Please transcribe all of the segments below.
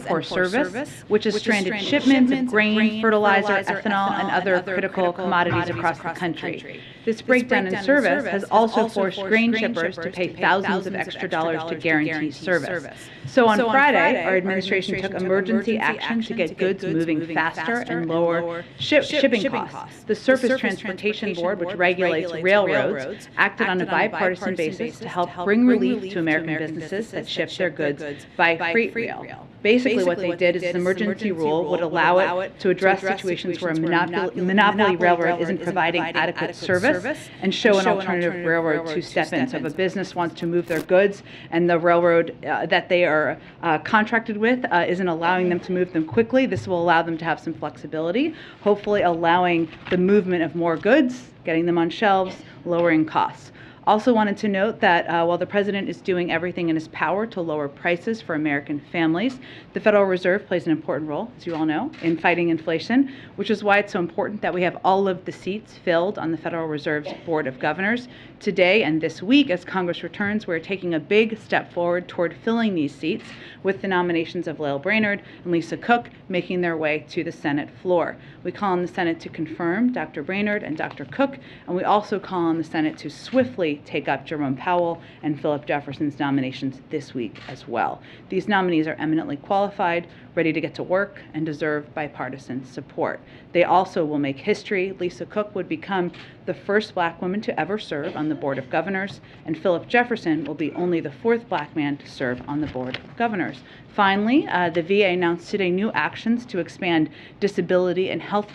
Forced Service, which has stranded shipments of grain, fertilizer, ethanol, and other critical commodities across the country. This breakdown in service has also forced grain shippers to pay thousands of extra dollars to guarantee service. So on Friday, our administration took emergency action to get goods moving faster and lower shipping costs. The Surface Transportation Board, which regulates railroads, acted on a bipartisan basis to help bring relief to American businesses that ship their goods by freight rail. Basically, what they did is this emergency rule would allow it to address situations where a monopoly railroad isn't providing adequate service and show an alternative railroad to step in. So if a business wants to move their goods and the railroad that they are contracted with isn't allowing them to move them quickly, this will allow them to have some flexibility, hopefully allowing the movement of more goods, getting them on shelves, lowering costs. Also wanted to note that while the president is doing everything in his power to lower prices for American families, the Federal Reserve plays an important role, as you all know, in fighting inflation, which is why it's so important that we have all of the seats filled on the Federal Reserve's Board of Governors. Today and this week, as Congress returns, we're taking a big step forward toward filling these seats with the nominations of Lael Brainerd and Lisa Cook making their way to the Senate floor. We call on the Senate to confirm Dr. Brainerd and Dr. Cook, and we also call on the Senate to swiftly take up Jerome Powell and Philip Jefferson's nominations this week as well. These nominees are eminently qualified, ready to get to work, and deserve bipartisan support. They also will make history. Lisa Cook would become the first black woman to ever serve on the Board of Governors, and Philip Jefferson will be only the fourth black man to serve on the Board of Governors. Finally, the VA announced today new actions to expand disability and health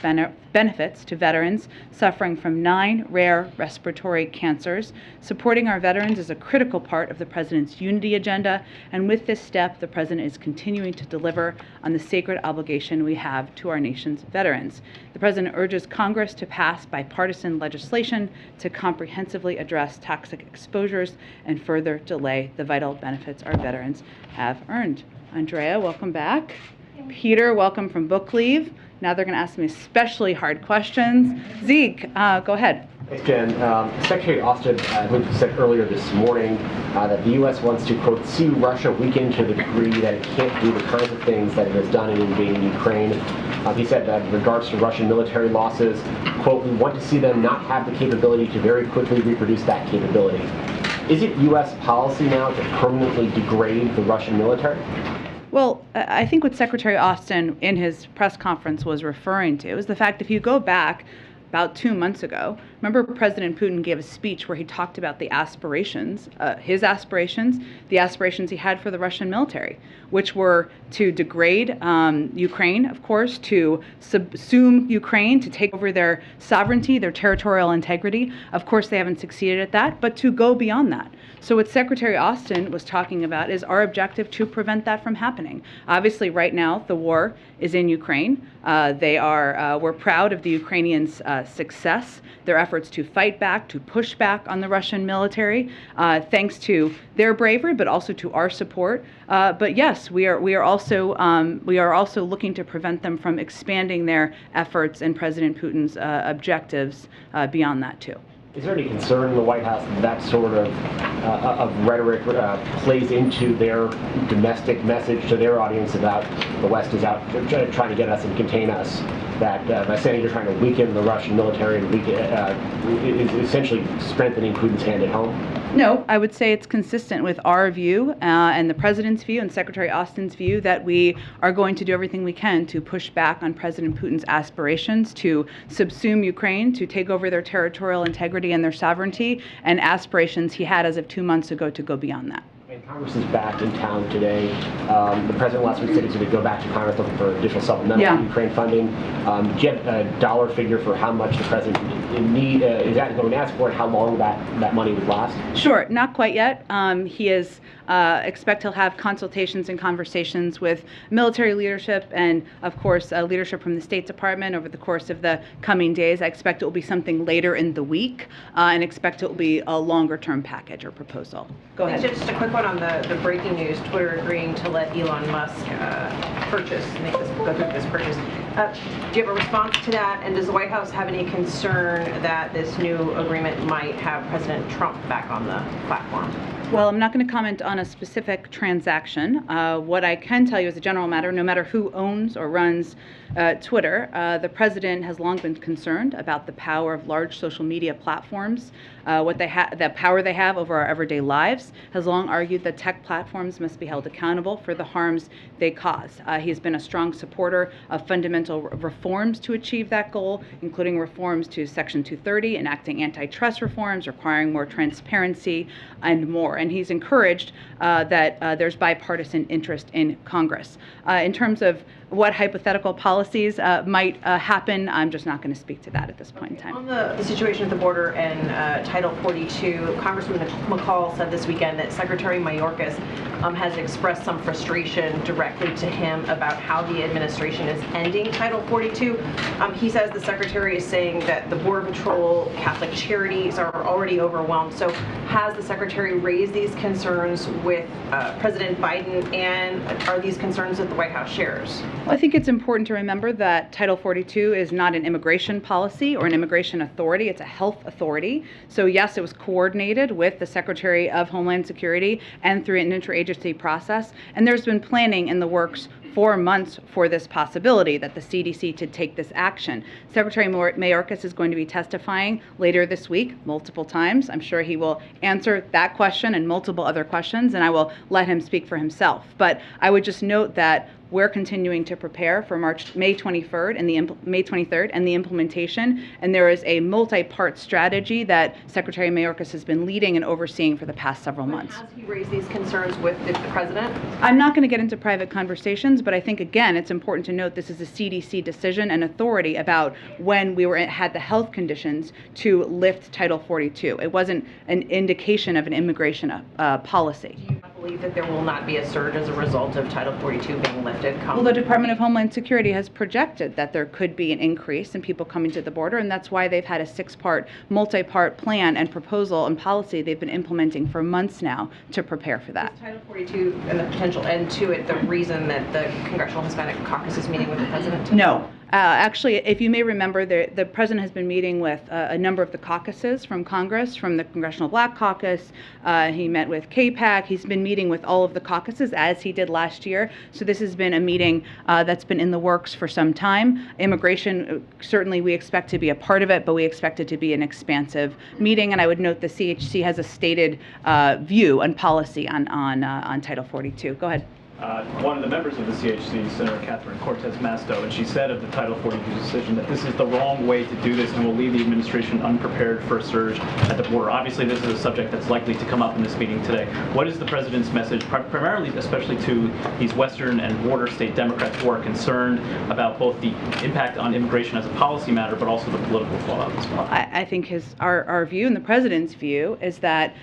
benefits to veterans suffering from 9 rare respiratory cancers. Supporting our veterans is a critical part of the President's unity agenda, and with this step, the President is continuing to deliver on the sacred obligation we have to our nation's veterans. The President urges Congress to pass bipartisan legislation to comprehensively address toxic exposures and further delay the vital benefits our veterans have earned. Andrea, welcome back. Peter, welcome from book leave. Now they're going to ask me especially hard questions. Zeke, go ahead. Thanks, Jen. Secretary Austin, I believe, said earlier this morning that the U.S. wants to, quote, see Russia weaken to the degree that it can't do the kinds of things that it has done in invading Ukraine. He said that in regards to Russian military losses, quote, we want to see them not have the capability to very quickly reproduce that capability. Is it U.S. policy now to permanently degrade the Russian military? Well, I think what Secretary Austin in his press conference was referring to is the fact if you go back about 2 months ago, remember President Putin gave a speech where he talked about the aspirations, his aspirations, the aspirations he had for the Russian military, which were to degrade Ukraine, of course, to subsume Ukraine, to take over their sovereignty, their territorial integrity. Of course, they haven't succeeded at that, but to go beyond that. So what Secretary Austin was talking about is our objective to prevent that from happening. Obviously, right now, the war is in Ukraine. We're proud of the Ukrainians' success, their efforts to fight back, to push back on the Russian military, thanks to their bravery, but also to our support. But yes, we are also looking to prevent them from expanding their efforts and President Putin's objectives beyond that too. Is there any concern in the White House that sort of rhetoric plays into their domestic message to their audience about the West is out trying to get us and contain us? That by saying you're trying to weaken the Russian military and is essentially strengthening Putin's hand at home? No, I would say it's consistent with our view and the President's view and Secretary Austin's view that we are going to do everything we can to push back on President Putin's aspirations to subsume Ukraine, to take over their territorial integrity and their sovereignty, and aspirations he had as of 2 months ago to go beyond that. And Congress is back in town today. The President last week said he's going to go back to Congress looking for additional supplemental Ukraine funding. Do you have a dollar figure for how much the President is going to ask for and how long that money would last? Sure, not quite yet. He is expect he'll have consultations and conversations with military leadership and, of course, leadership from the State Department over the course of the coming days. I expect it will be something later in the week and expect it will be a longer-term package or proposal. Go ahead. Just a quick one on the breaking news, Twitter agreeing to let Elon Musk go through this purchase. Do you have a response to that? And does the White House have any concern that this new agreement might have President Trump back on the platform? Well, I'm not going to comment on a specific transaction. What I can tell you as a general matter, no matter who owns or runs Twitter, the president has long been concerned about the power of large social media platforms, the power they have over our everyday lives, has long argued that tech platforms must be held accountable for the harms they cause. He's been a strong supporter of fundamental reforms to achieve that goal, including reforms to Section 230, enacting antitrust reforms, requiring more transparency, and more. And he's encouraged that there's bipartisan interest in Congress. In terms of what hypothetical policies might happen, I'm just not going to speak to that at this point in time. On the situation at the border and Title 42, Congressman McCall said this weekend that Secretary Mayorkas has expressed some frustration directly to him about how the administration is ending Title 42. He says the Secretary is saying that the Border Patrol, Catholic charities are already overwhelmed. So has the Secretary raised these concerns with President Biden, and are these concerns that the White House shares? Well, I think it's important to remember that Title 42 is not an immigration policy or an immigration authority. It's a health authority. So yes, it was coordinated with the Secretary of Homeland Security and through an interagency process. And there's been planning in the works for months for this possibility that the CDC to take this action. Secretary Mayorkas is going to be testifying later this week multiple times. I'm sure he will answer that question and multiple other questions, and I will let him speak for himself. But I would just note that we're continuing to prepare for May 23rd and the implementation, and there is a multi-part strategy that Secretary Mayorkas has been leading and overseeing for the past several months. Has he raised these concerns with the president? I'm not going to get into private conversations, but I think, again, it's important to note this is a CDC decision and authority about when we had the health conditions to lift Title 42. It wasn't an indication of an immigration policy. Do you believe that there will not be a surge as a result of Title 42 being lifted? Well, the Department of Homeland Security has projected that there could be an increase in people coming to the border, and that's why they've had a multi-part plan and proposal and policy they've been implementing for months now to prepare for that. Is Title 42 and the potential end to it the reason that the Congressional Hispanic Caucus is meeting with the president today? No. Actually, if you may remember, the president has been meeting with a number of the caucuses from Congress, from the Congressional Black Caucus. He met with KPAC. He's been meeting with all of the caucuses, as he did last year. So this has been a meeting that's been in the works for some time. Immigration, certainly we expect to be a part of it, but we expect it to be an expansive meeting. And I would note the CHC has a stated view and policy on Title 42. Go ahead. One of the members of the CHC, Senator Catherine Cortez Masto, and she said of the Title 42 decision that this is the wrong way to do this and will leave the administration unprepared for a surge at the border. Obviously, this is a subject that's likely to come up in this meeting today. What is the president's message, primarily, especially to these Western and border state Democrats who are concerned about both the impact on immigration as a policy matter, but also the political fallout as well? I think our view and the president's view is that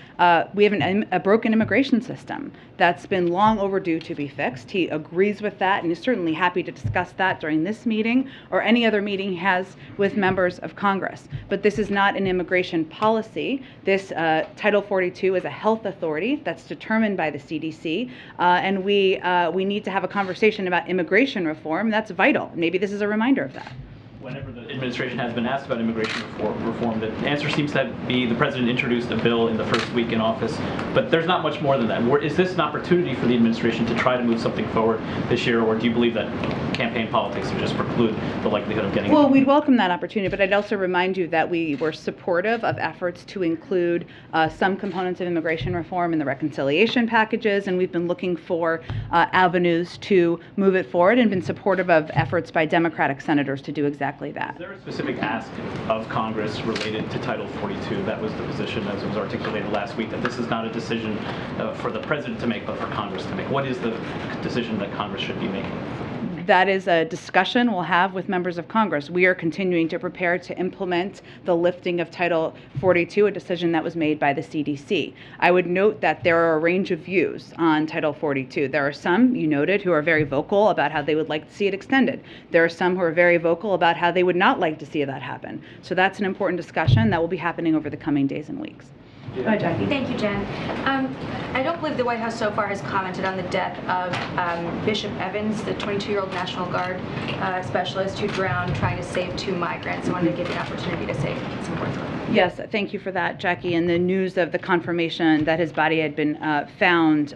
we have a broken immigration system that's been long overdue to be fixed. He agrees with that and is certainly happy to discuss that during this meeting or any other meeting he has with members of Congress. But this is not an immigration policy. This Title 42 is a health authority that's determined by the CDC, and we need to have a conversation about immigration reform. That's vital. Maybe this is a reminder of that. Whenever the administration has been asked about immigration reform, the answer seems to be the president introduced a bill in the first week in office, but there's not much more than that. Is this an opportunity for the administration to try to move something forward this year, or do you believe that campaign politics would just preclude the likelihood of getting it? Well, we'd welcome that opportunity, but I'd also remind you that we were supportive of efforts to include some components of immigration reform in the reconciliation packages, and we've been looking for avenues to move it forward and been supportive of efforts by Democratic senators to do exactly that. Is there a specific ask of Congress related to Title 42? That was the position as it was articulated last week, that this is not a decision for the president to make, but for Congress to make. What is the decision that Congress should be making? That is a discussion we'll have with members of Congress. We are continuing to prepare to implement the lifting of Title 42, a decision that was made by the CDC. I would note that there are a range of views on Title 42. There are some, you noted, who are very vocal about how they would like to see it extended. There are some who are very vocal about how they would not like to see that happen. So that's an important discussion that will be happening over the coming days and weeks. Go ahead, Jackie. Thank you, Jen. I don't believe the White House so far has commented on the death of Bishop Evans, the 22-year-old National Guard specialist who drowned trying to save 2 migrants. I wanted to give you an opportunity to say some words about it. Yes, thank you for that, Jackie. And the news of the confirmation that his body had been found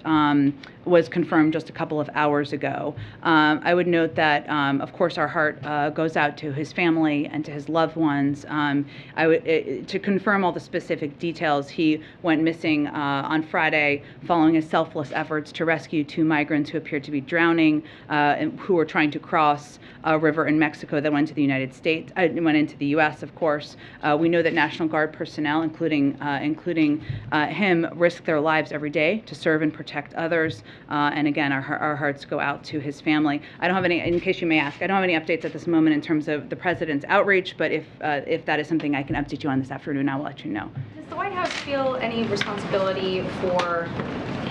was confirmed just a couple of hours ago. I would note that, of course, our heart goes out to his family and to his loved ones. To confirm all the specific details, he went missing on Friday following his selfless efforts to rescue 2 migrants who appeared to be drowning, and who were trying to cross a river in Mexico that went to the United States, went into the U.S., of course. We know that National Guard personnel, including him, risk their lives every day to serve and protect others. And again, our hearts go out to his family. I don't have any, in case you may ask, I don't have any updates at this moment in terms of the president's outreach, but if that is something I can update you on this afternoon, I will let you know. Does the White House feel any responsibility for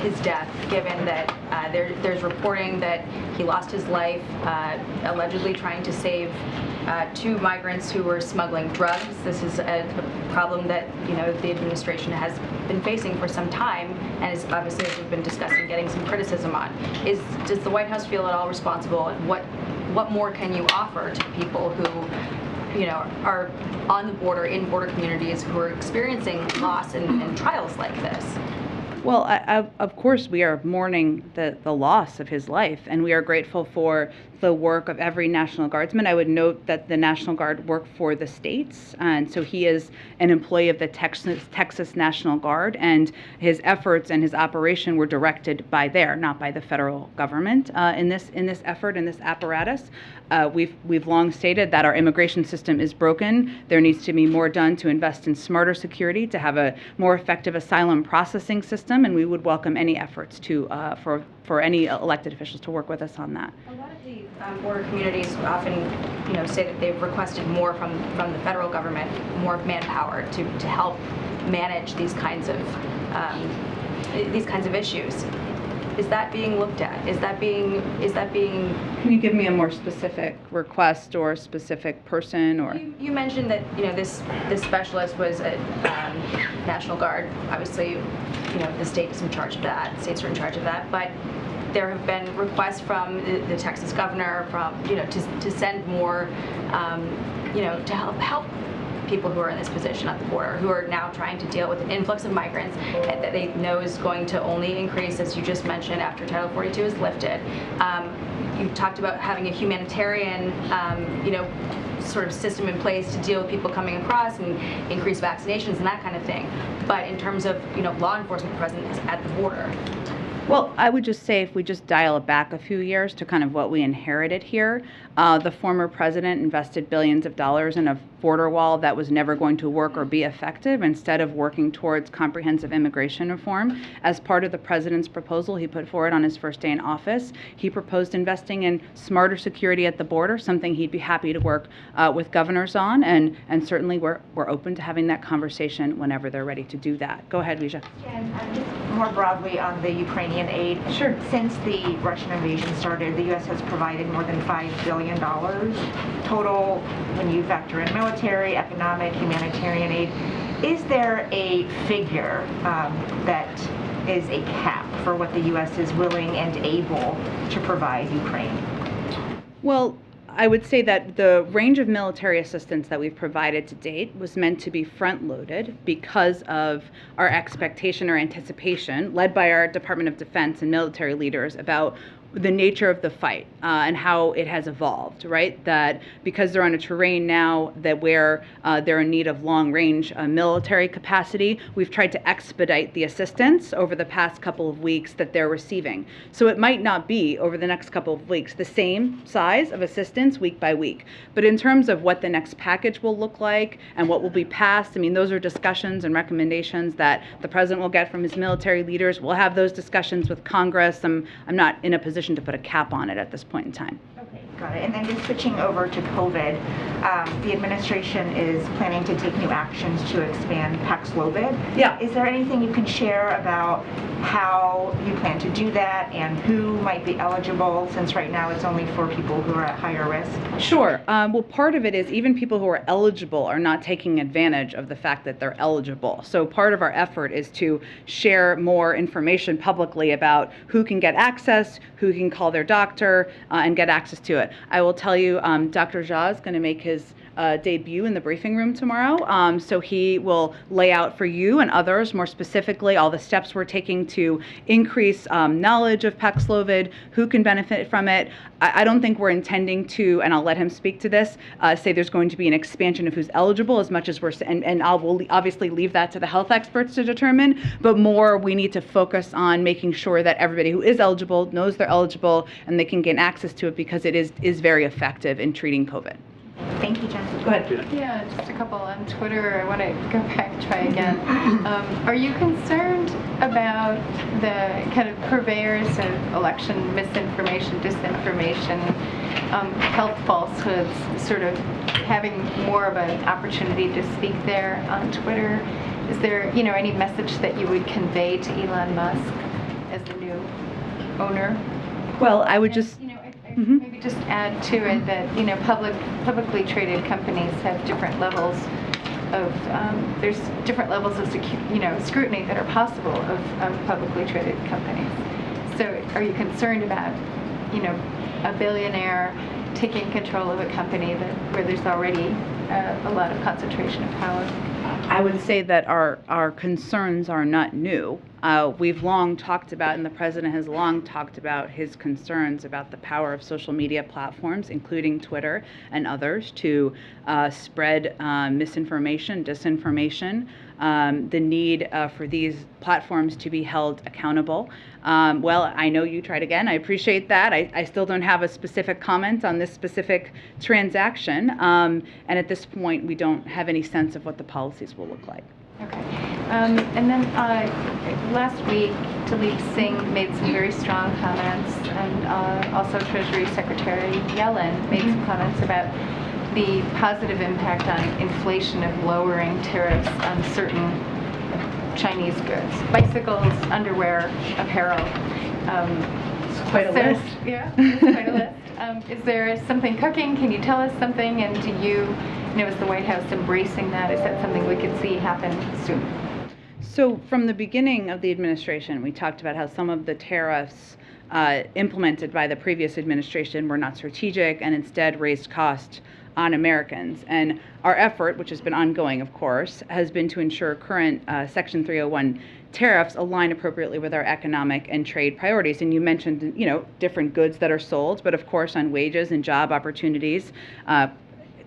his death, given that there's reporting that he lost his life allegedly trying to save 2 migrants who were smuggling drugs? This is a problem that the administration has been facing for some time, and is obviously, as we've been discussing, getting some criticism on. Does the White House feel at all responsible, and what more can you offer to people who are on the border, in border communities, who are experiencing loss and trials like this? Well, of course, we are mourning the loss of his life, and we are grateful for the work of every National Guardsman. I would note that the National Guard work for the states, and so he is an employee of the Texas National Guard, and his efforts and his operation were directed by there, not by the federal government in this effort, in this apparatus. We've long stated that our immigration system is broken. There needs to be more done to invest in smarter security, to have a more effective asylum processing system, and we would welcome any efforts for any elected officials to work with us on that. A lot of the border communities often, say that they've requested more from the federal government, more manpower to help manage these kinds of issues. Is that being looked at? Is that being? Can you give me a more specific request or a specific person or? You mentioned that this specialist was a National Guard. Obviously, the state is in charge of that. States are in charge of that, but there have been requests from the Texas governor to send more, to help people who are in this position at the border, who are now trying to deal with an influx of migrants that they know is going to only increase, as you just mentioned, after Title 42 is lifted. You talked about having a humanitarian, sort of system in place to deal with people coming across and increase vaccinations and that kind of thing. But in terms of law enforcement presence at the border. Well, I would just say if we just dial it back a few years to kind of what we inherited here, the former president invested billions of dollars in a border wall that was never going to work or be effective, instead of working towards comprehensive immigration reform. As part of the president's proposal he put forward on his first day in office, he proposed investing in smarter security at the border, something he'd be happy to work with governors on, and certainly we're open to having that conversation whenever they're ready to do that. Go ahead, Vija. And just more broadly on the Ukrainian aid. Sure. Since the Russian invasion started, the U.S. has provided more than $5 billion total when you factor in military, economic, humanitarian aid. Is there a figure that is a cap for what the U.S. is willing and able to provide Ukraine? Well, I would say that the range of military assistance that we've provided to date was meant to be front-loaded because of our expectation or anticipation, led by our Department of Defense and military leaders, about the nature of the fight and how it has evolved, right? That because they're on a terrain now that where they're in need of long-range military capacity, we've tried to expedite the assistance over the past couple of weeks that they're receiving. So it might not be over the next couple of weeks the same size of assistance week by week. But in terms of what the next package will look like and what will be passed, I mean, those are discussions and recommendations that the president will get from his military leaders. We'll have those discussions with Congress. I'm not in a position to put a cap on it at this point in time. Okay. Got it. And then just switching over to COVID, the administration is planning to take new actions to expand Paxlovid. Yeah. Is there anything you can share about how you plan to do that and who might be eligible, since right now it's only for people who are at higher risk? Sure. Well, part of it is even people who are eligible are not taking advantage of the fact that they're eligible. So part of our effort is to share more information publicly about who can get access, who can call their doctor, and get access to it. I will tell you, Dr. Jha is going to make his debut in the briefing room tomorrow. So he will lay out for you and others more specifically all the steps we're taking to increase knowledge of Paxlovid, who can benefit from it. I don't think we're intending to, and I'll let him speak to this, say there's going to be an expansion of who's eligible as much as and we'll obviously leave that to the health experts to determine, but more we need to focus on making sure that everybody who is eligible knows they're eligible and they can gain access to it because it is very effective in treating COVID. Thank you, Jen. Go ahead. Yeah, just a couple on Twitter. I want to go back, try again. Are you concerned about the kind of purveyors of election misinformation, disinformation, health falsehoods, sort of having more of an opportunity to speak there on Twitter? Is there, any message that you would convey to Elon Musk as the new owner? Well, I would just... Maybe just add to it that publicly traded companies have different levels of there's different levels of scrutiny that are possible of publicly traded companies. So are you concerned about a billionaire taking control of a company where there's already a lot of concentration of power? I would say that our concerns are not new. We've long talked about, and the president has long talked about his concerns about the power of social media platforms, including Twitter and others, to spread misinformation, disinformation, the need for these platforms to be held accountable. Well, I know you tried again. I appreciate that. I still don't have a specific comment on this specific transaction. And at this point, we don't have any sense of what the policies will look like. Okay. And then last week, Talib Singh made some very strong comments, and also Treasury Secretary Yellen made some comments about the positive impact on inflation of lowering tariffs on certain Chinese goods, bicycles, underwear, apparel. It's quite a list. Yeah, it's quite a list. Is there something cooking? Can you tell us something? And do you, is the White House embracing that? Is that something we could see happen soon? So from the beginning of the administration, we talked about how some of the tariffs implemented by the previous administration were not strategic and instead raised cost on Americans. And our effort, which has been ongoing, of course, has been to ensure current Section 301 tariffs align appropriately with our economic and trade priorities. And you mentioned, different goods that are sold, but of course on wages and job opportunities,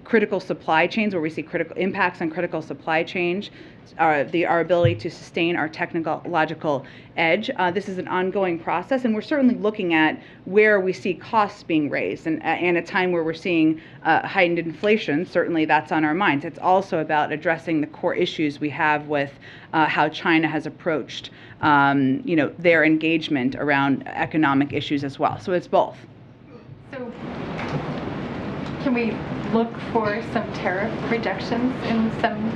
critical supply chains where we see critical impacts on critical supply chains, our ability to sustain our technological edge. This is an ongoing process, and we're certainly looking at where we see costs being raised. And a time where we're seeing heightened inflation, certainly that's on our minds. It's also about addressing the core issues we have with how China has approached, their engagement around economic issues as well. So it's both. So can we look for some tariff reductions in some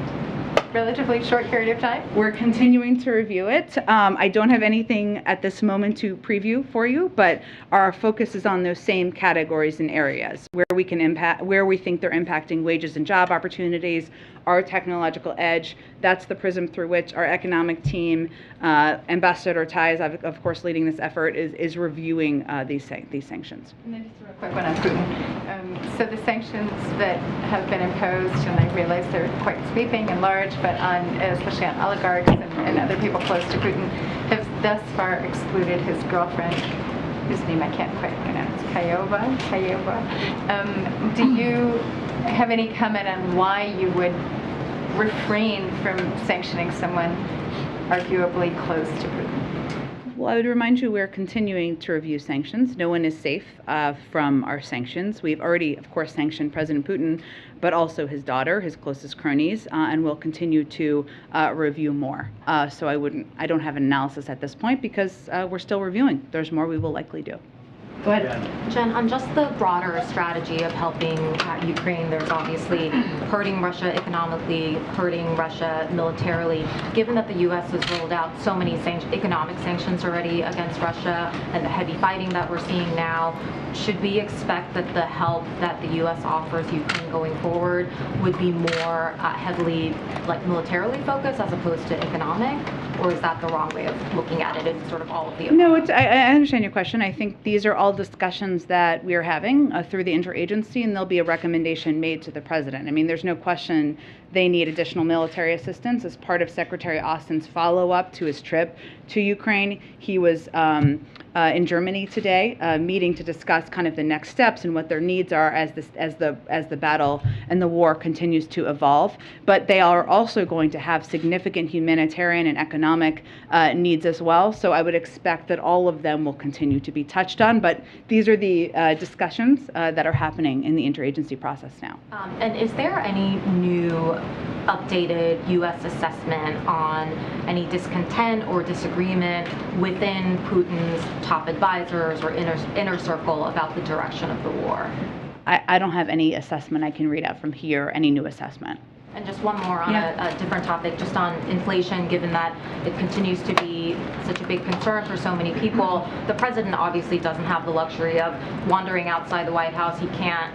relatively short period of time? We're continuing to review it. I don't have anything at this moment to preview for you, but our focus is on those same categories and areas where we can impact, where we think they're impacting wages and job opportunities, our technological edge. That's the prism through which our economic team, Ambassador Tai is of course leading this effort, is reviewing these sanctions. And then just a real quick one on Putin. So the sanctions that have been imposed, and I realize they're quite sweeping and large, but especially on oligarchs and other people close to Putin, have thus far excluded his girlfriend, whose name I can't quite pronounce, Kayova. Do you have any comment on why you would refrain from sanctioning someone arguably close to Putin? Well, I would remind you we're continuing to review sanctions. No one is safe from our sanctions. We've already, of course, sanctioned President Putin, but also his daughter, his closest cronies, and we'll continue to review more. So I don't have an analysis at this point because we're still reviewing. There's more we will likely do. Go ahead. Jen, on just the broader strategy of helping Ukraine, there's obviously hurting Russia economically, hurting Russia militarily. Given that the U.S. has rolled out so many economic sanctions already against Russia and the heavy fighting that we're seeing now, should we expect that the help that the U.S. offers Ukraine going forward would be more heavily militarily focused as opposed to economic? Or is that the wrong way of looking at it? It's sort of all of the above? No, I understand your question. I think these are all discussions that we are having through the interagency, and there'll be a recommendation made to the president. I mean, there's no question they need additional military assistance as part of Secretary Austin's follow-up to his trip to Ukraine. He was in Germany today, meeting to discuss kind of the next steps and what their needs are as the battle and the war continues to evolve. But they are also going to have significant humanitarian and economic needs as well. So I would expect that all of them will continue to be touched on. But these are the discussions that are happening in the interagency process now. And is there any new updated U.S. assessment on any discontent or disagreement within Putin's top advisors or inner circle about the direction of the war? I don't have any assessment I can read out from here, any new assessment. And just one more on a different topic, just on inflation, given that it continues to be such a big concern for so many people. The president obviously doesn't have the luxury of wandering outside the White House. He can't,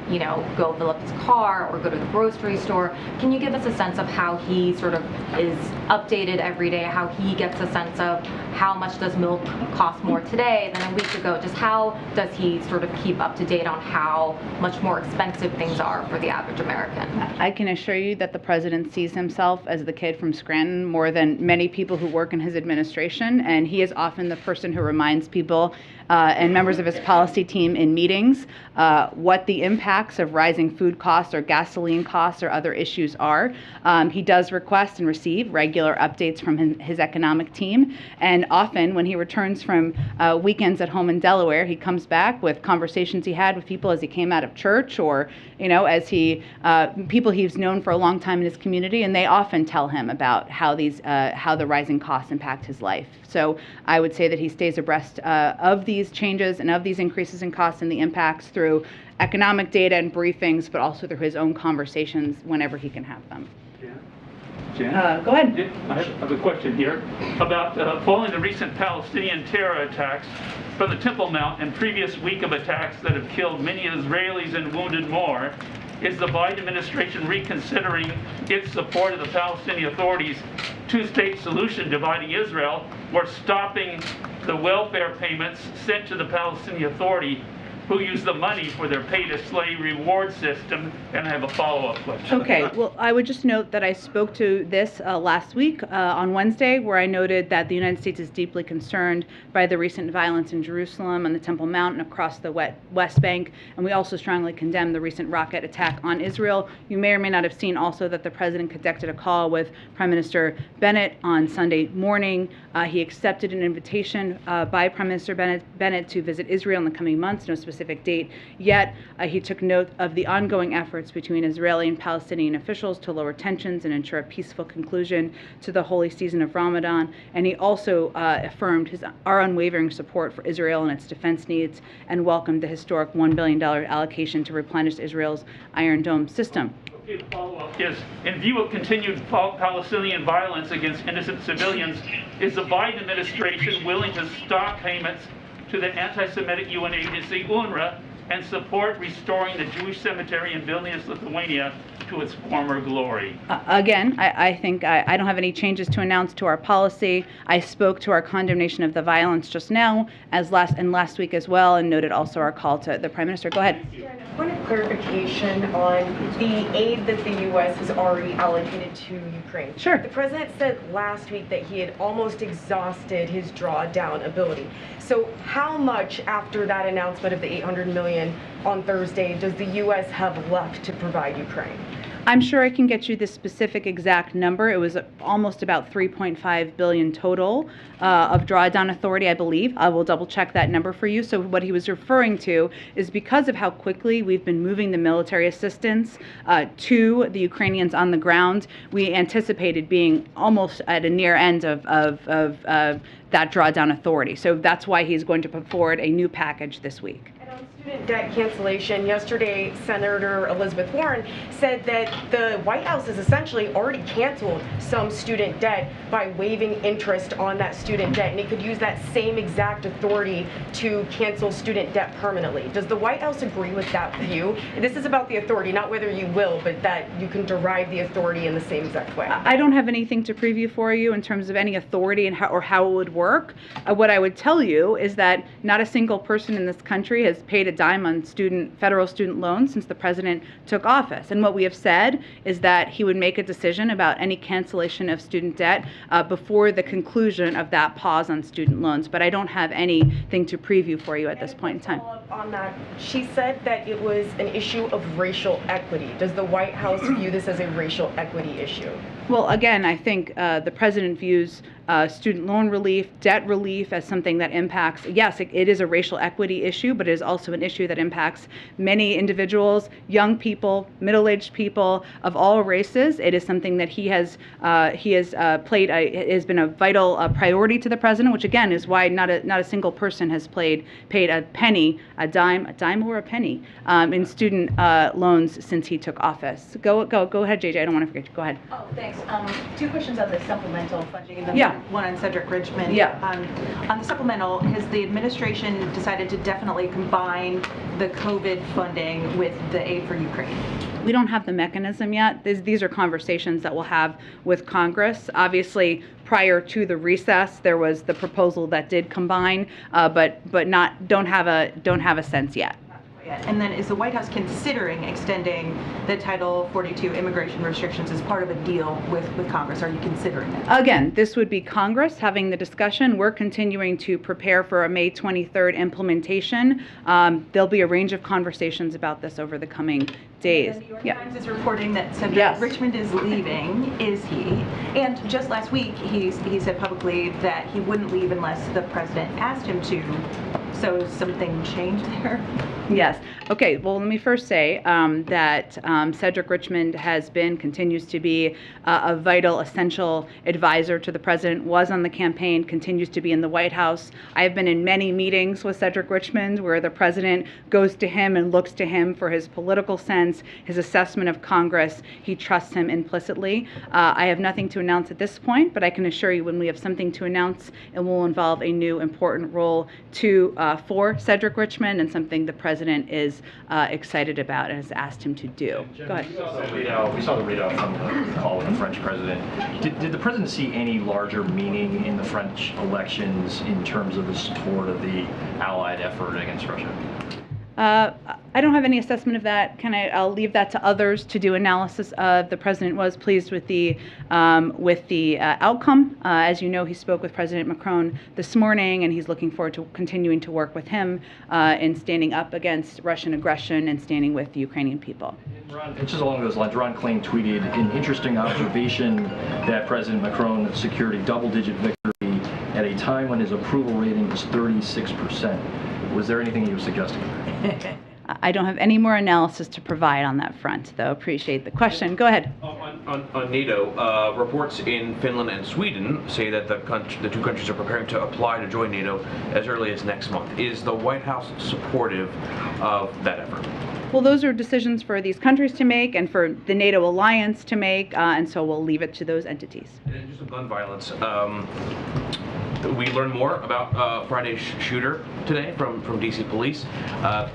go fill up his car or go to the grocery store. Can you give us a sense of how he sort of is updated every day, how he gets a sense of how much does milk cost more today than a week ago? Just how does he sort of keep up to date on how much more expensive things are for the average American? I can assure you that the president sees himself as the kid from Scranton more than many people who work in his administration, and he is often the person who reminds people and members of his policy team in meetings what the impacts of rising food costs or gasoline costs or other issues are. He does request and receive regular updates from his economic team, and often when he returns from weekends at home in Delaware, he comes back with conversations he had with people as he came out of church, or as people he's known for a long time in his community, and they often tell him about how the rising costs impact his life. So I would say that he stays abreast of these changes and of these increases in costs and the impacts through economic data and briefings, but also through his own conversations whenever he can have them. Jen? Go ahead. I have a question here about following the recent Palestinian terror attacks from the Temple Mount and previous week of attacks that have killed many Israelis and wounded more. Is the Biden administration reconsidering its support of the Palestinian Authority's two-state solution dividing Israel, or stopping the welfare payments sent to the Palestinian Authority, who use the money for their pay-to-slay reward system? And I have a follow-up question. Okay, well, I would just note that I spoke to this last week on Wednesday, where I noted that the United States is deeply concerned by the recent violence in Jerusalem, on the Temple Mount, and across the West Bank, and we also strongly condemn the recent rocket attack on Israel. You may or may not have seen also that the president conducted a call with Prime Minister Bennett on Sunday morning. He accepted an invitation by Prime Minister Bennett to visit Israel in the coming months, no specific date yet. He took note of the ongoing efforts between Israeli and Palestinian officials to lower tensions and ensure a peaceful conclusion to the holy season of Ramadan. And he also affirmed our unwavering support for Israel and its defense needs, and welcomed the historic $1 billion allocation to replenish Israel's Iron Dome system. Okay, the follow-up is, in view of continued Palestinian violence against innocent civilians, is the Biden administration willing to stop payments to the anti-Semitic UN agency UNRWA and support restoring the Jewish cemetery in Vilnius, Lithuania to its former glory? Again, I think I don't have any changes to announce to our policy. I spoke to our condemnation of the violence just now, last week as well, and noted also our call to the Prime Minister. Go ahead. Point of clarification on the aid that the U.S. has already allocated to Ukraine. Sure. The president said last week that he had almost exhausted his drawdown ability. So how much after that announcement of the $800 million on Thursday does the U.S. have left to provide Ukraine? I'm sure I can get you the specific exact number. It was almost about 3.5 billion total of drawdown authority, I believe. I will double check that number for you. So what he was referring to is because of how quickly we've been moving the military assistance to the Ukrainians on the ground, we anticipated being almost at a near end of that drawdown authority. So that's why he's going to put forward a new package this week. And on student debt cancellation, yesterday, Senator Elizabeth Warren said that the White House has essentially already canceled some student debt by waiving interest on that student debt, and it could use that same exact authority to cancel student debt permanently. Does the White House agree with that view? This is about the authority, not whether you will, but that you can derive the authority in the same exact way. I don't have anything to preview for you in terms of any authority and how it would work. What I would tell you is that not a single person in this country has paid a dime on federal student loans since the president took office. And what we have said is that he would make a decision about any cancellation of student debt before the conclusion of that pause on student loans. But I don't have anything to preview for you at this point in time. On that, she said that it was an issue of racial equity. Does the White House view this as a racial equity issue? Well, again, I think the president views student loan relief, debt relief as something that impacts, yes, it is a racial equity issue, but it is also an issue that impacts many individuals, young people, middle-aged people of all races. It is something that he has been a vital priority to the president, which again is why not a single person has paid a penny, a dime or a penny in student loans since he took office. Go ahead, JJ. I don't want to forget you. Go ahead. Oh, thanks. Two questions on the supplemental funding and then Yeah. one on Cedric Richmond. Yeah. On the supplemental, has the administration decided to definitely combine the COVID funding with the aid for Ukraine? We don't have the mechanism yet. These are conversations that we'll have with Congress. Obviously, prior to the recess, there was the proposal that did combine, but don't have a sense yet. And then is the White House considering extending the Title 42 immigration restrictions as part of a deal with Congress? Are you considering that? Again, this would be Congress having the discussion. We're continuing to prepare for a May 23rd implementation. There'll be a range of conversations about this over the coming days. The New York Times is reporting that Cedric Yes. Richmond is leaving. Is he? And just last week, he said publicly that he wouldn't leave unless the president asked him to. So something changed there? Yes. Okay. Well, let me first say that Cedric Richmond continues to be a vital, essential advisor to the president, was on the campaign, continues to be in the White House. I have been in many meetings with Cedric Richmond where the president goes to him and looks to him for his political sense, his assessment of Congress. He trusts him implicitly. I have nothing to announce at this point, but I can assure you when we have something to announce, it will involve a new important role for Cedric Richmond and something the president is excited about and has asked him to do. Jim, Go ahead. We saw the readout from the call with the French president. Did the president see any larger meaning in the French elections in terms of the support of the Allied effort against Russia? I don't have any assessment of that. I'll leave that to others to do analysis of. The president was pleased with the outcome. As you know, he spoke with President Macron this morning, and he's looking forward to continuing to work with him in standing up against Russian aggression and standing with the Ukrainian people. Ron, just along those lines, Ron Klain tweeted an interesting observation that President Macron secured a double-digit victory at a time when his approval rating was 36%. Was there anything he was suggesting? I don't have any more analysis to provide on that front, though. Appreciate the question. Go ahead. On NATO, reports in Finland and Sweden say that the two countries are preparing to apply to join NATO as early as next month. Is the White House supportive of that effort? Well, those are decisions for these countries to make and for the NATO alliance to make, and so we'll leave it to those entities. And then just on gun violence, we learned more about Friday's shooter today from DC police,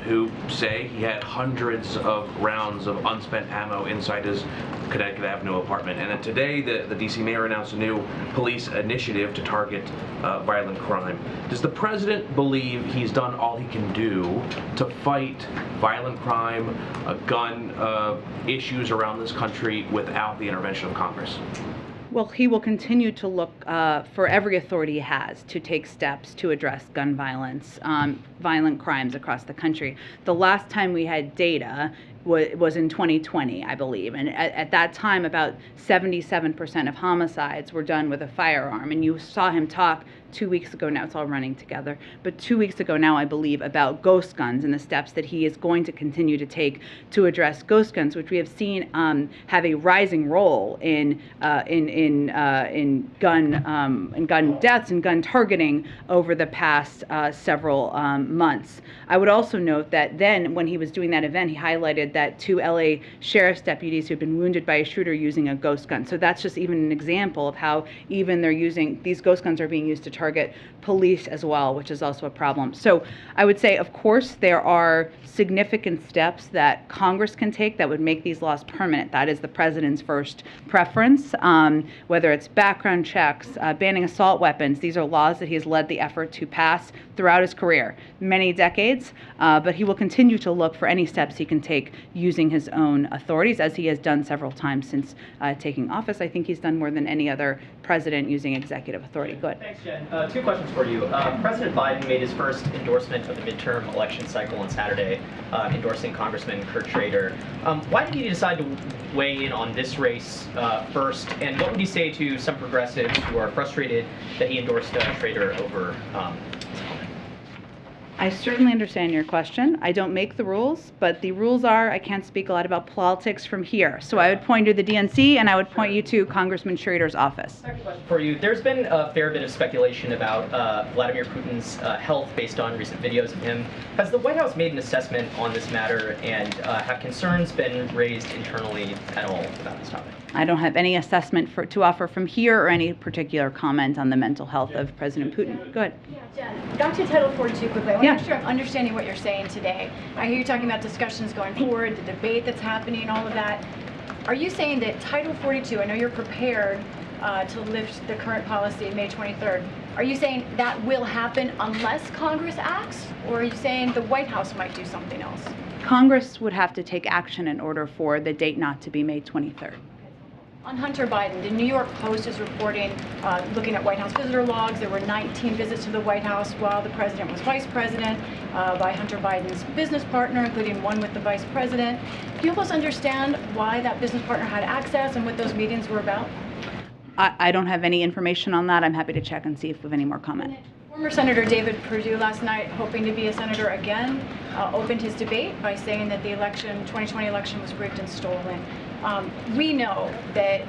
who say he had hundreds of rounds of unspent ammo inside his Connecticut Avenue apartment. And then today, the DC mayor announced a new police initiative to target violent crime. Does the president believe he's done all he can do to fight violent crime, gun issues around this country without the intervention of Congress? Well, he will continue to look for every authority he has to take steps to address gun violence, violent crimes across the country. The last time we had data was in 2020, I believe. And at that time, about 77% of homicides were done with a firearm. And you saw him talk 2 weeks ago now, it's all running together, but 2 weeks ago now, I believe, about ghost guns and the steps that he is going to continue to take to address ghost guns, which we have seen have a rising role in gun deaths and gun targeting over the past several months. I would also note that then, when he was doing that event, he highlighted that 2 LA sheriff's deputies who had been wounded by a shooter using a ghost gun. So that's just even an example of how even these ghost guns are being used to target police as well, which is also a problem. So I would say, of course, there are significant steps that Congress can take that would make these laws permanent. That is the president's first preference, whether it's background checks, banning assault weapons. These are laws that he has led the effort to pass throughout his career, many decades, but he will continue to look for any steps he can take using his own authorities, as he has done several times since taking office. I think he's done more than any other president using executive authority. Good. Thanks, Jen. 2 questions for you. President Biden made his first endorsement of the midterm election cycle on Saturday, endorsing Congressman Kurt Schrader. Why did he decide to weigh in on this race first? And what would you say to some progressives who are frustrated that he endorsed Schrader over his opponent? I certainly understand your question. I don't make the rules, but the rules are I can't speak a lot about politics from here. So I would point you to the DNC, and I would point you to Congressman Schrader's office. Second question for you. There's been a fair bit of speculation about Vladimir Putin's health based on recent videos of him. Has the White House made an assessment on this matter, and have concerns been raised internally at all about this topic? I don't have any assessment to offer from here or any particular comment on the mental health of President Putin. Go ahead. Yeah, Jen, back to Title 42 quickly. I want to make sure I'm understanding what you're saying today. I hear you talking about discussions going forward, the debate that's happening, all of that. Are you saying that Title 42, I know you're prepared to lift the current policy May 23rd. Are you saying that will happen unless Congress acts? Or are you saying the White House might do something else? Congress would have to take action in order for the date not to be May 23rd. On Hunter Biden, the New York Post is reporting, looking at White House visitor logs, there were 19 visits to the White House while the president was vice president by Hunter Biden's business partner, including one with the vice president. Do you help us understand why that business partner had access and what those meetings were about? I don't have any information on that. I'm happy to check and see if we have any more comment. Former Senator David Perdue last night, hoping to be a senator again, opened his debate by saying that the 2020 election was rigged and stolen. We know that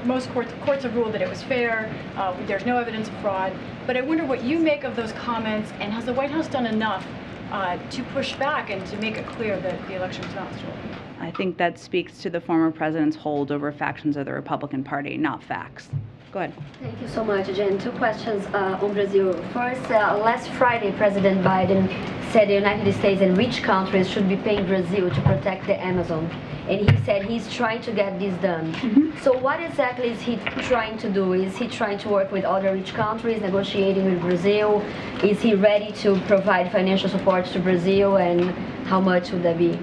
most courts have ruled that it was fair. There's no evidence of fraud. But I wonder what you make of those comments, and has the White House done enough to push back and to make it clear that the election was not stolen? I think that speaks to the former president's hold over factions of the Republican Party, not facts. Go ahead. Thank you so much, Jen. 2 questions on Brazil. First, last Friday, President Biden said the United States and rich countries should be paying Brazil to protect the Amazon. And he said he's trying to get this done. So what exactly is he trying to do? Is he trying to work with other rich countries, negotiating with Brazil? Is he ready to provide financial support to Brazil, and how much would that be?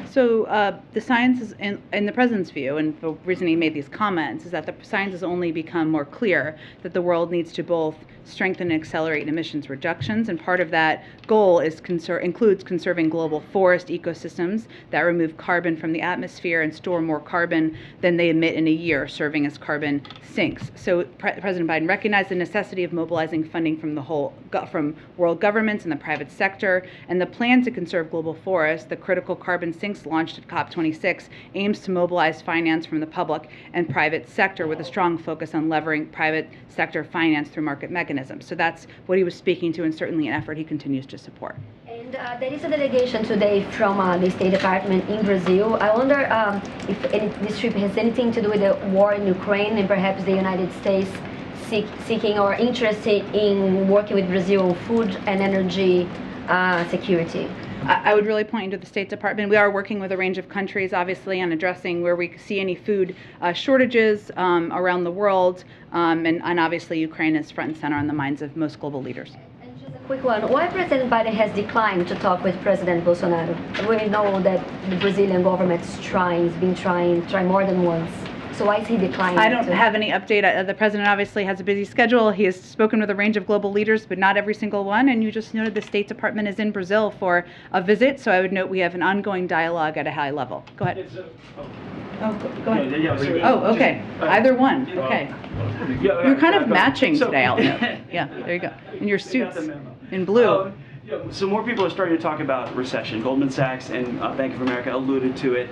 So the science is, in the president's view, and the reason he made these comments, is that the science has only become more clear that the world needs to both strengthen and accelerate emissions reductions, and part of that goal includes conserving global forest ecosystems that remove carbon from the atmosphere and store more carbon than they emit in a year, serving as carbon sinks. So President Biden recognized the necessity of mobilizing funding from from world governments and the private sector, and the plan to conserve global forests, the critical carbon sinks launched at COP26, aims to mobilize finance from the public and private sector with a strong focus on levering private sector finance through market mechanisms. So that's what he was speaking to, and certainly an effort he continues to support. And there is a delegation today from the State Department in Brazil. I wonder if this trip has anything to do with the war in Ukraine, and perhaps the United States seeking or interested in working with Brazil on food and energy security. I would really point to the State Department. We are working with a range of countries, obviously, on addressing where we see any food shortages around the world, and obviously Ukraine is front and center on the minds of most global leaders. And just a quick one, why President Biden has declined to talk with President Bolsonaro? We know that the Brazilian government is trying more than once. So why is he declining? I don't have any update. The president obviously has a busy schedule. He has spoken with a range of global leaders, but not every single one. And you just noted the State Department is in Brazil for a visit. So I would note we have an ongoing dialogue at a high level. Go ahead. Go ahead. Oh, okay. Either one. Okay. You're kind of matching today, I'll note. Yeah, there you go. In your suits in blue. So more people are starting to talk about recession. Goldman Sachs and Bank of America alluded to it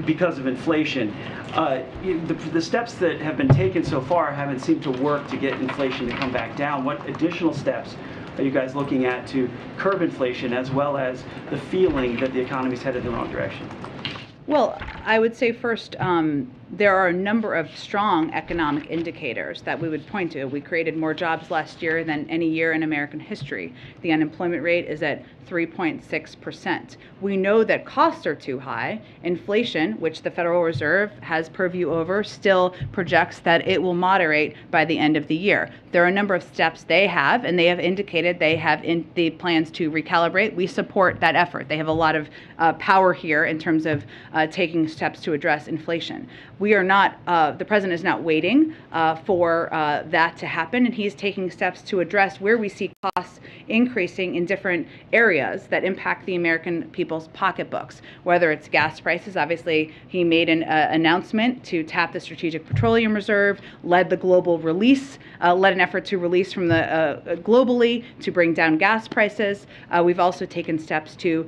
because of inflation. The steps that have been taken so far haven't seemed to work to get inflation to come back down. What additional steps are you guys looking at to curb inflation, as well as the feeling that the economy is headed in the wrong direction? Well, I would say first, there are a number of strong economic indicators that we would point to. We created more jobs last year than any year in American history. The unemployment rate is at 3.6%. We know that costs are too high. Inflation, which the Federal Reserve has purview over, still projects that it will moderate by the end of the year. There are a number of steps they have, and they have indicated they have the plans to recalibrate. We support that effort. They have a lot of power here in terms of taking steps to address inflation. We are not, the president is not waiting for that to happen, and he's taking steps to address where we see costs increasing in different areas that impact the American people's pocketbooks, whether it's gas prices. Obviously, he made an announcement to tap the Strategic Petroleum Reserve, led the global release, led an effort to release from the globally to bring down gas prices. We've also taken steps to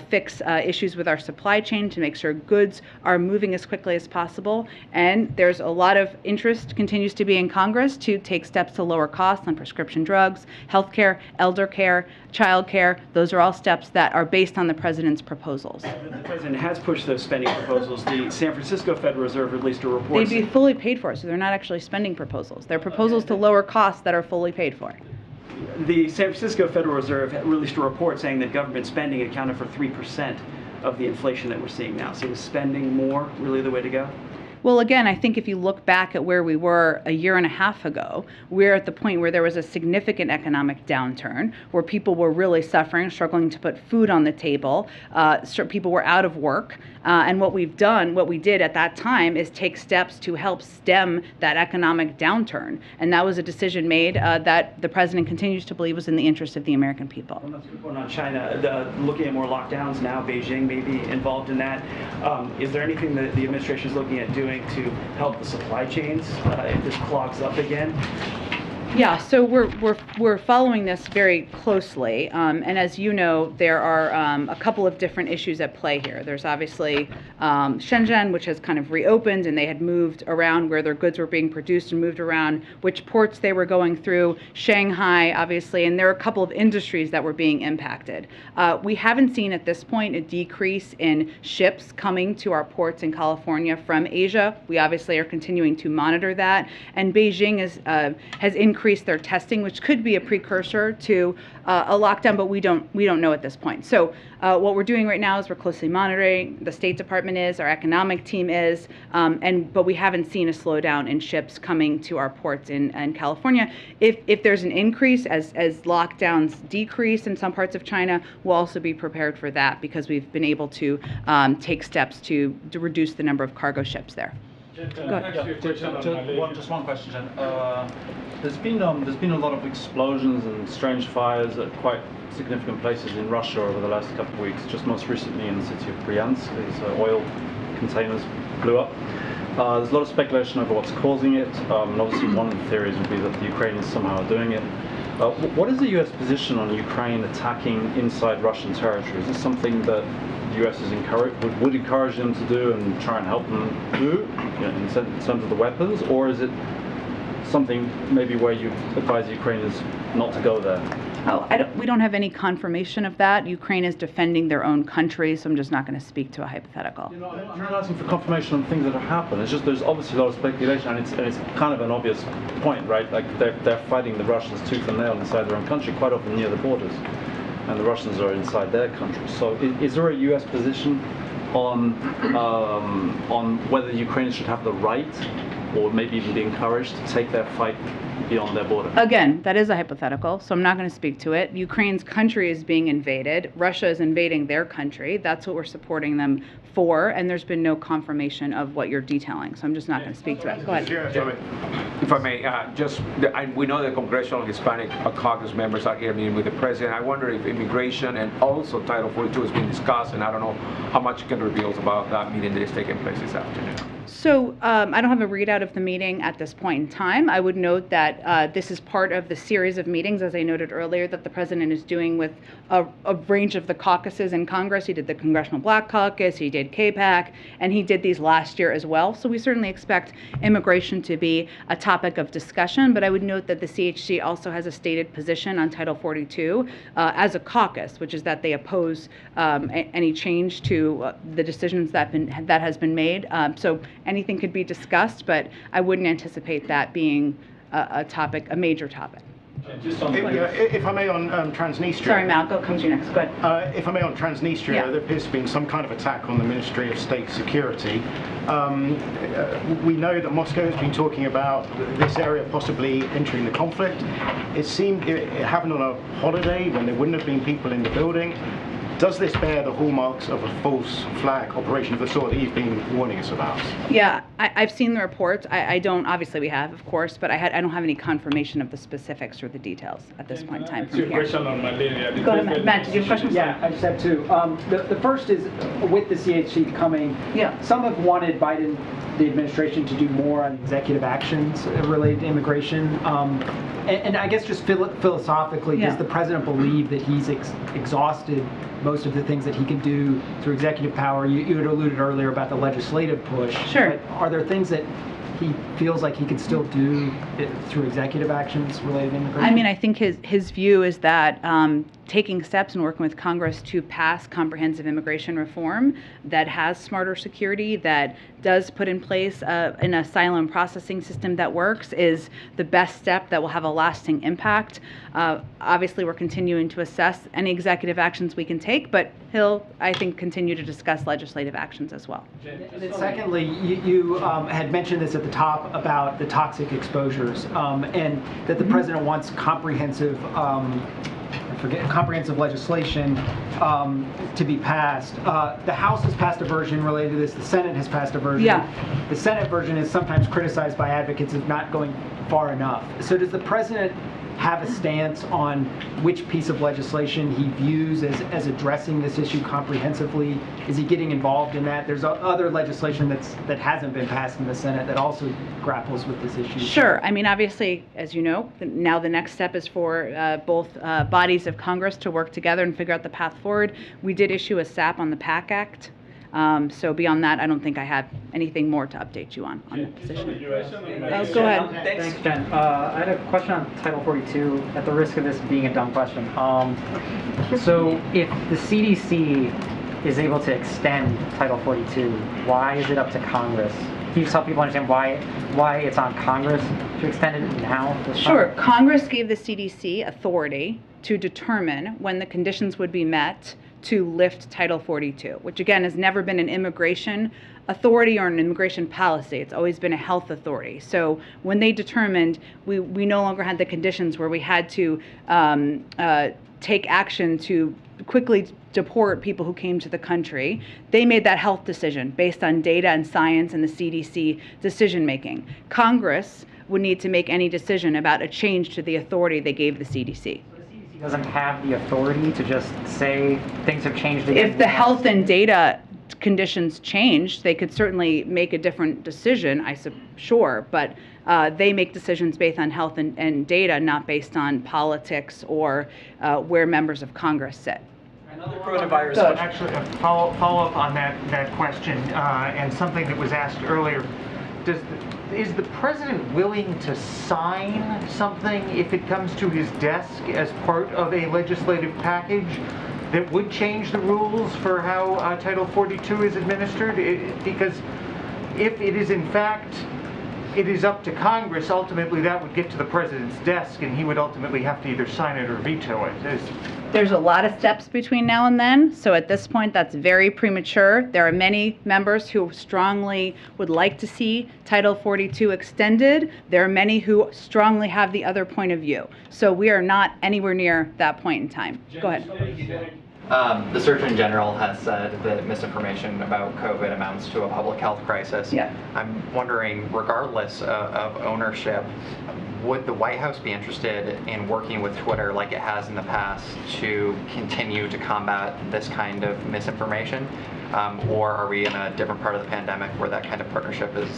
fix issues with our supply chain to make sure goods are moving as quickly as possible. And there's a lot of interest, continues to be in Congress, to take steps to lower costs on prescription drugs, healthcare, elder care, child care. Those are all steps that are based on the president's proposals. The president has pushed those spending proposals. The San Francisco Federal Reserve released a report. They'd be fully paid for, so they're not actually spending proposals. They're proposals to lower costs that are fully paid for. The San Francisco Federal Reserve released a report saying that government spending accounted for 3% of the inflation that we're seeing now. So is spending more really the way to go? Well, again, I think if you look back at where we were a year and a half ago, we're at the point where there was a significant economic downturn, where people were really suffering, struggling to put food on the table. People were out of work. And what we did at that time is take steps to help stem that economic downturn. And that was a decision made that the president continues to believe was in the interest of the American people. Well, that's going on China. Looking at more lockdowns now, Beijing may be involved in that. Is there anything that the administration is looking at doing to help the supply chains if this clogs up again? Yeah, so we're following this very closely, and as you know, there are a couple of different issues at play here. There's obviously Shenzhen, which has kind of reopened, and they had moved around where their goods were being produced and moved around which ports they were going through. Shanghai, obviously, and there are a couple of industries that were being impacted. We haven't seen at this point a decrease in ships coming to our ports in California from Asia. We obviously are continuing to monitor that, and Beijing has increased their testing, which could be a precursor to a lockdown, but we don't know at this point. So what we're doing right now is we're closely monitoring. The State Department is, our economic team is, but we haven't seen a slowdown in ships coming to our ports in California. If there's an increase as lockdowns decrease in some parts of China, we'll also be prepared for that because we've been able to take steps to reduce the number of cargo ships there. Just one question, Jen. There's been a lot of explosions and strange fires at quite significant places in Russia over the last couple of weeks. Just most recently in the city of Bryansk, these oil containers blew up. There's a lot of speculation over what's causing it. And obviously, one of the theories would be that the Ukrainians somehow are doing it. What is the U.S. position on Ukraine attacking inside Russian territory? Is this something that the U.S. would encourage them to do and try and help them do, in terms of the weapons, or is it something maybe where you advise the Ukrainians not to go there? We don't have any confirmation of that. Ukraine is defending their own country, so I'm just not going to speak to a hypothetical. I'm not asking for confirmation on things that have happened. It's just there's obviously a lot of speculation, and it's kind of an obvious point, right? Like they're fighting the Russians tooth and nail inside their own country, quite often near the borders, and the Russians are inside their country. So is there a U.S. position on whether the Ukrainians should have the right, or maybe even be encouraged to take their fight beyond their border? Again, that is a hypothetical, so I'm not going to speak to it. Ukraine's country is being invaded. Russia is invading their country. That's what we're supporting them for, and there's been no confirmation of what you're detailing. So I'm just not going to speak to it. Go ahead. If I may, we know the Congressional Hispanic Caucus members are here meeting with the president. I wonder if immigration and also Title 42 has been discussed, and I don't know how much you can reveal about that meeting that is taking place this afternoon. So I don't have a readout of the meeting at this point in time. I would note that this is part of the series of meetings, as I noted earlier, that the president is doing with a range of the caucuses in Congress. He did the Congressional Black Caucus, he did KPAC, and he did these last year as well. So we certainly expect immigration to be a topic of discussion, but I would note that the CHC also has a stated position on Title 42 as a caucus, which is that they oppose any change to the decisions that has been made. So anything could be discussed, but I wouldn't anticipate that being a major topic. If I may, on Transnistria. Sorry, Malco, comes to you next. Go ahead. If I may, on Transnistria, there appears to be some kind of attack on the Ministry of State Security. We know that Moscow has been talking about this area possibly entering the conflict. It seemed it happened on a holiday when there wouldn't have been people in the building. Does this bear the hallmarks of a false flag operation of the sort that you've been warning us about? Yeah, I've seen the reports. I don't, obviously we have, of course, but I don't have any confirmation of the specifics or the details at this point in time. From here. Question on malaria. Go ahead, Matt, did you have a question? Yeah, I just have two. The first is with the CHC coming, some have wanted the administration to do more on executive actions related to immigration. And I guess just philosophically, does the president believe that he's exhausted most of the things that he can do through executive power? You had alluded earlier about the legislative push. Sure. But are there things that he feels like he could still do through executive actions related to immigration? I mean, I think his view is that taking steps and working with Congress to pass comprehensive immigration reform that has smarter security, that does put in place an asylum processing system that works, is the best step that will have a lasting impact. Obviously, we're continuing to assess any executive actions we can take, but he'll, I think, continue to discuss legislative actions as well. And then secondly, you had mentioned this at the top about the toxic exposures, and that the president wants comprehensive legislation to be passed. The House has passed a version related to this. The Senate has passed a version. Yeah. The Senate version is sometimes criticized by advocates as not going far enough. So does the president have a stance on which piece of legislation he views as addressing this issue comprehensively? Is he getting involved in that? There's other legislation that hasn't been passed in the Senate that also grapples with this issue. Sure. I mean, obviously, as you know, now the next step is for both bodies of Congress to work together and figure out the path forward. We did issue a SAP on the PAC Act. So beyond that, I don't think I have anything more to update you on the position. Go ahead. Thanks, Jen. I had a question on Title 42, at the risk of this being a dumb question. So if the CDC is able to extend Title 42, why is it up to Congress? Can you just help people understand why it's on Congress to extend it now? Sure. Congress gave the CDC authority to determine when the conditions would be met to lift Title 42, which again has never been an immigration authority or an immigration policy. It's always been a health authority. So when they determined we no longer had the conditions where we had to take action to quickly deport people who came to the country, they made that health decision based on data and science and the CDC decision making. Congress would need to make any decision about a change to the authority they gave the CDC. Doesn't have the authority to just say things have changed again. If the health and data conditions change, they could certainly make a different decision, sure, but they make decisions based on health and data, not based on politics or where members of Congress sit. Coronavirus. Actually, a follow up on that question and something that was asked earlier. Is the president willing to sign something if it comes to his desk as part of a legislative package that would change the rules for how Title 42 is administered? Because if it is in fact, it is up to Congress, ultimately that would get to the president's desk and he would ultimately have to either sign it or veto it. There's a lot of steps between now and then, so at this point that's very premature. There are many members who strongly would like to see Title 42 extended. There are many who strongly have the other point of view. So we are not anywhere near that point in time. Go ahead. The Surgeon General has said that misinformation about COVID amounts to a public health crisis. Yeah. I'm wondering, regardless of ownership, would the White House be interested in working with Twitter like it has in the past to continue to combat this kind of misinformation? Or are we in a different part of the pandemic where that kind of partnership is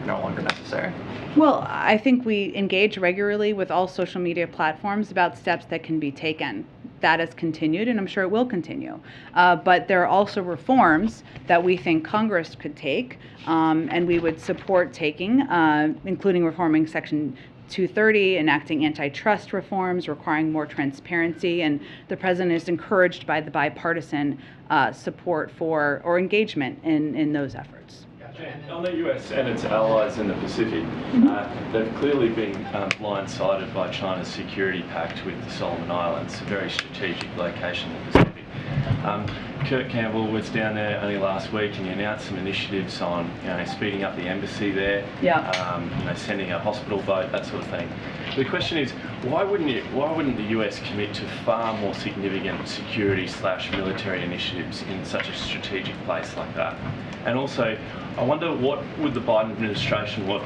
no longer necessary? Well, I think we engage regularly with all social media platforms about steps that can be taken. That has continued, and I'm sure it will continue. But there are also reforms that we think Congress could take, and we would support taking, including reforming Section 230, enacting antitrust reforms, requiring more transparency, and the president is encouraged by the bipartisan support for or engagement in those efforts. On the US and its allies in the Pacific, they've clearly been blindsided by China's security pact with the Solomon Islands, a very strategic location in the Pacific. Kurt Campbell was down there only last week, and he announced some initiatives on, speeding up the embassy there, sending a hospital boat, that sort of thing. The question is, why wouldn't the US commit to far more significant security/military initiatives in such a strategic place like that? And also, I wonder what would the Biden administration want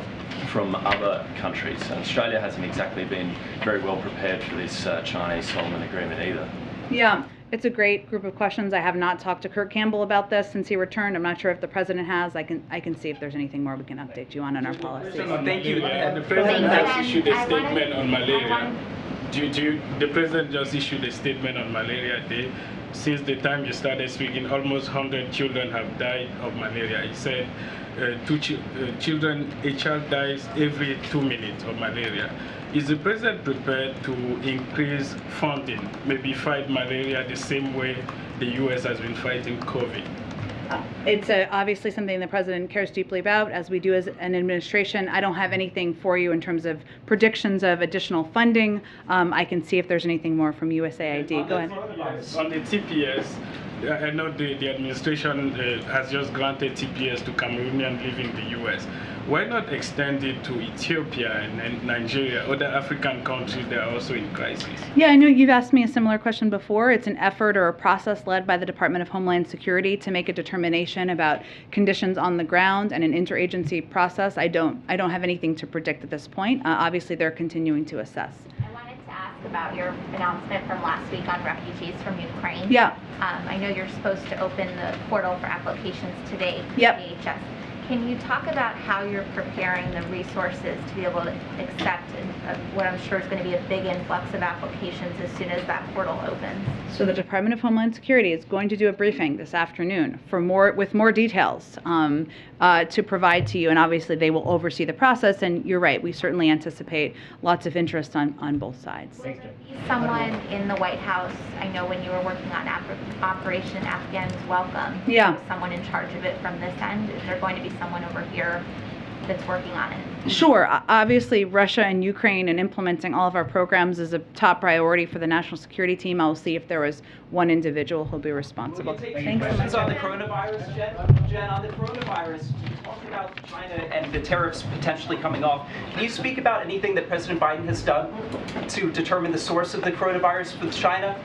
from other countries? And Australia hasn't exactly been very well prepared for this Chinese Solomon Agreement either. Yeah, it's a great group of questions. I have not talked to Kurt Campbell about this since he returned. I'm not sure if the president has. I can see if there's anything more we can update you on in our policy. Thank you. The president has issued a statement on malaria. The president just issued a statement on Malaria Day. Since the time you started speaking, almost 100 children have died of malaria. He said a child dies every 2 minutes of malaria. Is the president prepared to increase funding, maybe fight malaria the same way the U.S. has been fighting COVID? It's obviously something the president cares deeply about, as we do as an administration. I don't have anything for you in terms of predictions of additional funding. I can see if there's anything more from USAID. Go ahead. On the TPS, I know the administration has just granted TPS to Cameroonians living in the U.S. Why not extend it to Ethiopia and Nigeria, other African countries that are also in crisis? Yeah, I know you've asked me a similar question before. It's an effort or a process led by the Department of Homeland Security to make a determination about conditions on the ground and an interagency process. I don't have anything to predict at this point. Obviously, they're continuing to assess. I wanted to ask about your announcement from last week on refugees from Ukraine. Yeah. I know you're supposed to open the portal for applications today for Yep. DHS. Can you talk about how you're preparing the resources to be able to accept what I'm sure is going to be a big influx of applications as soon as that portal opens? So the Department of Homeland Security is going to do a briefing this afternoon with more details to provide to you, and obviously they will oversee the process. And you're right, we certainly anticipate lots of interest on both sides. Will there be someone in the White House? I know when you were working on Operation Afghans Welcome, Yeah. there was someone in charge of it from this end. Is there going to be someone over here that's working on it? Sure. Obviously, Russia and Ukraine and implementing all of our programs is a top priority for the national security team. I will see if there was one individual who'll be responsible. Thanks so much. On the coronavirus, Jen, on the coronavirus, you talked about China and the tariffs potentially coming off. Can you speak about anything that President Biden has done to determine the source of the coronavirus with China?